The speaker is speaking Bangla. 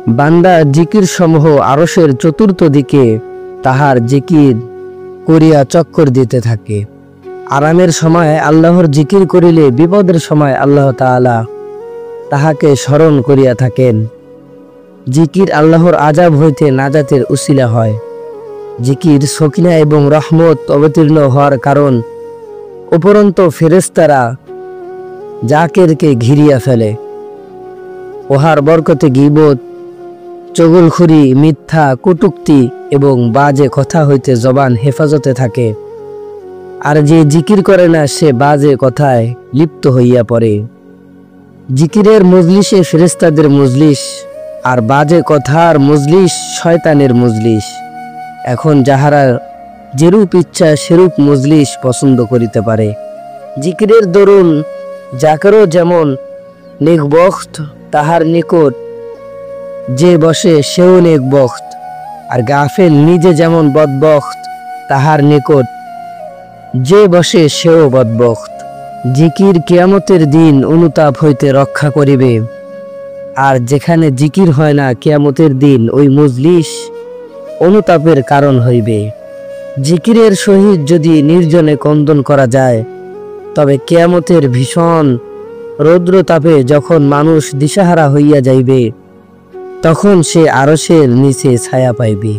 বান্দা জিকির সমূহ আরশের চতুর্থ দিকে তাহার জিকির করিয়া চক্কর দিতে থাকে। আরামের সময় আল্লাহর জিকির করিলে বিপদের সময় আল্লাহ তাআলা তাহাকে স্মরণ করিয়া থাকেন। জিকির আল্লাহর আযাব হইতে নাজাতের উসিলা হয়। জিকির সকিনা এবং রহমত অবতীর্ণ হওয়ার কারণ। উপরন্ত ফেরেশতারা জাকিরকে ঘিরিয়া ফেলে। উহার বরকতে গীবত, চগলখুরি, মিথ্যা, কটূক্তি এবং বাজে কথা হইতে জবান হেফাজতে থাকে। আর যে জিকির করে না সে বাজে কথায় লিপ্ত হইয়া পড়ে। জিকিরের মজলিসে ফেরেশতাদের মজলিস, আর বাজে কথার মজলিস শয়তানের মজলিস। এখন যাহারা যেরূপ ইচ্ছা সেরূপ মজলিস পছন্দ করিতে পারে। জিকিরের দরুন জাকেরও যেমন নেকবখত, তাহার নিকট যে বসে সেও নেকবখত, আর গাফেল নিজে যেমন বদবখত, তাহার নিকট যে বসে সেও বদবখত। জিকির কিয়ামতের দিন অনুতাপ হইতে রক্ষা করিবে, আর যেখানে জিকির হয় না কিয়ামতের দিন ওই মজলিস অনুতাপের কারণ হইবে। জিকিরের সহিত যদি নির্জনে কন্দন করা যায়, তবে কিয়ামতের ভীষণ রৌদ্রতাপে যখন মানুষ দিশাহারা হইয়া যাইবে, তখন সে আরশের নিচে ছায়া পাইবে।